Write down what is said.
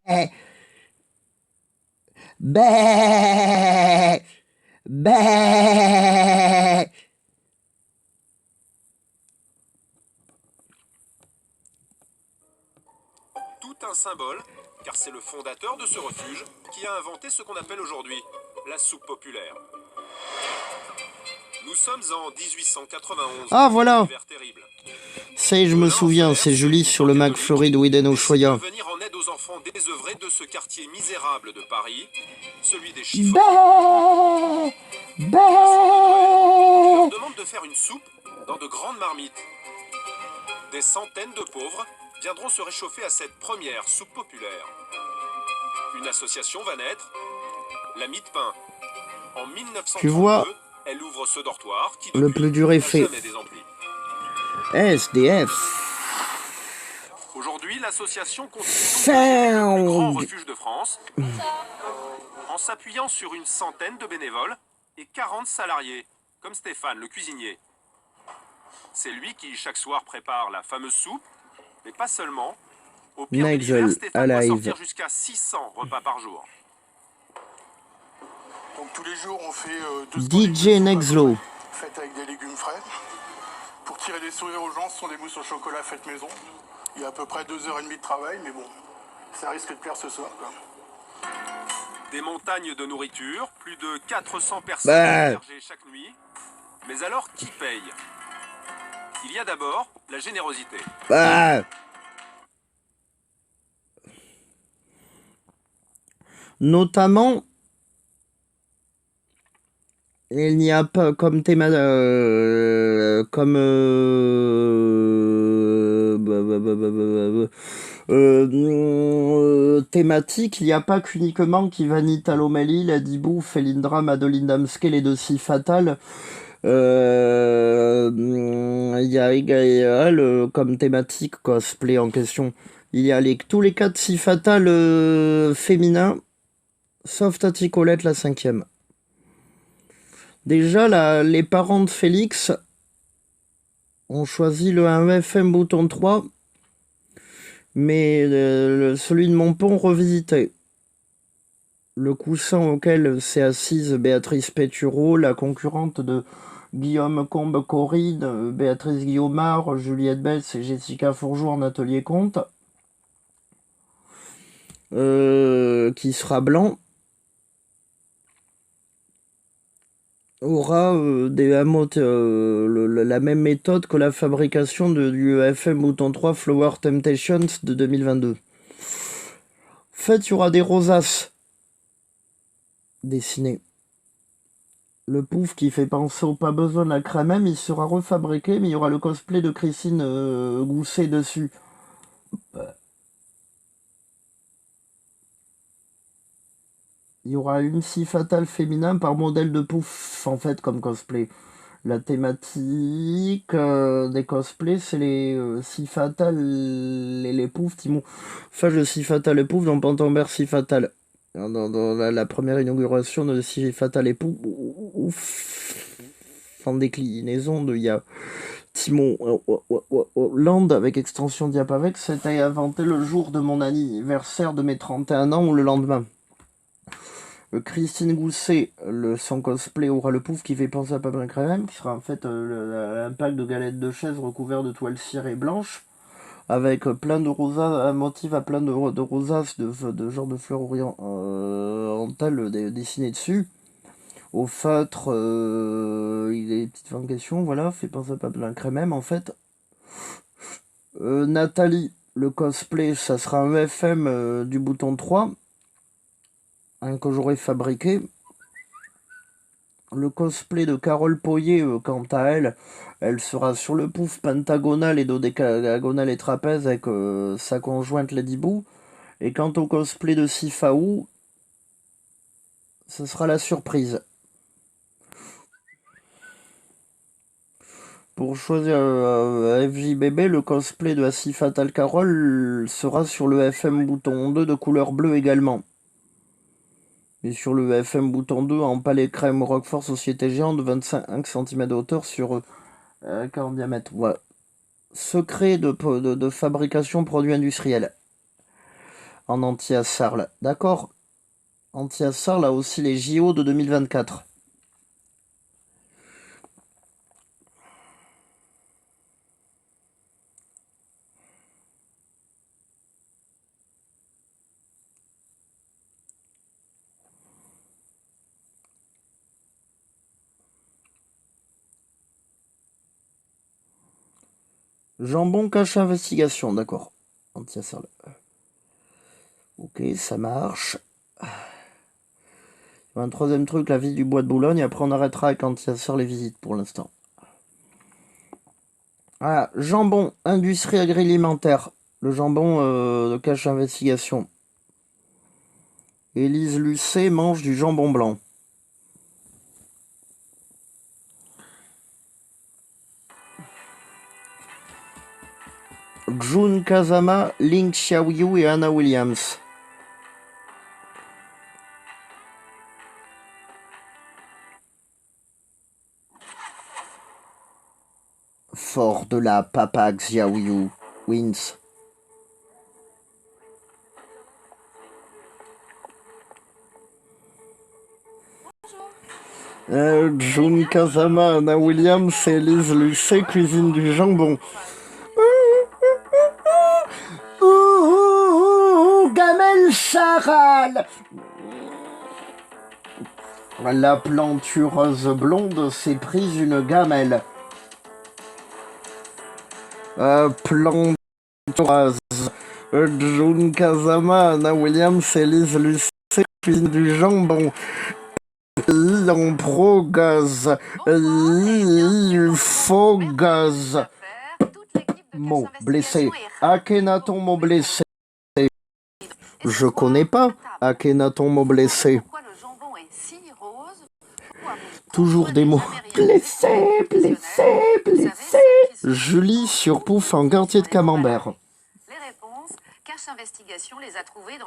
Bé. Bé. Tout un symbole, car c'est le fondateur de ce refuge qui a inventé ce qu'on appelle aujourd'hui la soupe populaire. Nous sommes en 1891. Ah voilà. Hiver terrible. Je me souviens, c'est Julie sur le McFlurry de Whedon Ushuaïa. Venir en aide aux enfants désœuvrés de ce quartier misérable de Paris, celui des chiffonniers. Il leur demande de faire une soupe dans de grandes marmites. Des centaines de pauvres viendront se réchauffer à cette première soupe populaire. Une association va naître, la Mie de Pain. En 1932, tu vois, elle ouvre ce dortoir qui le plus dur est fait. SDF. Aujourd'hui, l'association constitue le plus grand refuge de France, en s'appuyant sur une centaine de bénévoles et 40 salariés, comme Stéphane, le cuisinier. C'est lui qui, chaque soir, prépare la fameuse soupe, mais pas seulement. Au pire de l'hiver, Stéphane doit sortir jusqu'à 600 repas par jour. Donc tous les jours, on fait DJ Nexlo. Faites avec des légumes frais. Pour tirer des sourires aux gens, ce sont des mousses au chocolat faites maison. Il y a à peu près 2h30 de travail, mais bon, ça risque de plaire ce soir, quoi. Des montagnes de nourriture, plus de 400 personnes hébergées chaque nuit. Mais alors, qui paye? Il y a d'abord la générosité. Notamment, il n'y a pas comme thématique, il n'y a pas qu'uniquement Kivani Talomeli, Ladibou, Felindra, Madeline Damskel et de Si Fatal. Il y a également comme thématique cosplay en question. Il y a tous les 4 Si Fatal féminins, sauf Tati Colette, la 5e. Déjà, les parents de Félix ont choisi le 1FM bouton 3, mais celui de Montpont revisité. Le coussin auquel s'est assise Béatrice Pétureau, la concurrente de Guillaume Combe-Corride, Béatrice Guillaumard, Juliette Bess et Jessica Fourgeau en atelier compte, qui sera blanc, aura la même méthode que la fabrication du FM Bouton 3 Flower Temptations de 2022. En fait, il y aura des rosaces dessinées. Le pouf qui fait penser au pas besoin de la crème, il sera refabriqué, mais il y aura le cosplay de Christine Gousset dessus. Il y aura une Si Fatale féminin par modèle de pouf, en fait, comme cosplay. La thématique des cosplays, c'est les Si Fatale et les poufs, Timon. Enfin, le Si Fatale et pouf dans Pantambert Si Fatale. Dans la première inauguration de Si Fatale et pouf, en déclinaison il y a Timon Land avec extension Diapavec, c'était inventé le jour de mon anniversaire de mes 31 ans ou le lendemain. Christine Gousset, son cosplay aura le pouf qui fait penser à Pablo Crème, qui sera en fait un pack de galettes de chaises recouvert de toile cirée blanche, avec plein de rosaces, un motif à plein de rosaces, de genre de fleurs orientales dessinées dessus. Au feutre, il y a des petites questions, voilà, fait penser à Pablo Crème en fait. Nathalie, le cosplay, ça sera un FM du bouton 3. Que j'aurais fabriqué. Le cosplay de Carole Poyer, quant à elle, elle sera sur le pouf pentagonal et dodécagonal et trapèze avec sa conjointe Ladyboo. Et quant au cosplay de Sifaou, ce sera la surprise. Pour choisir FJBB, le cosplay de Si Fatale Carole sera sur le FM bouton 2 de couleur bleue également. Et sur le FM bouton 2 en palais crème Roquefort Société Géante de 25 cm de hauteur sur 40 diamètres. Voilà. Secret de fabrication produits industriels. en anti-Assarl. D'accord. Anti-Assarl a aussi les JO de 2024. Jambon cache investigation, d'accord. Anti-Assarl. Ok, ça marche. Un troisième truc, la ville du bois de Boulogne. Après, on arrêtera avec Anti-Assarl les visites pour l'instant. Voilà, jambon, industrie agroalimentaire. Le jambon de cache investigation. Élise Lucet mange du jambon blanc. Jun Kazama, Ling Xiaoyu et Anna Williams. Fort de la Papa Xiaoyu wins. Jun Kazama, Anna Williams et Elise Lucet cuisine du jambon. Gamelle Charal. La plantureuse blonde s'est prise une gamelle. Plantureuse. Jun Kazama, Anna Williams et Elise Lucet cuisine du jambon. En pro-gaz. Il faut gaz. Mot blessé. Akhenaton mot blessé. Je connais pas Akhenaton mot blessé. Toujours des mots. Blessé, blessé, blessé. Julie sur Pouf en quartier de Camembert. Les réponses, Cache Investigation les a trouvées dans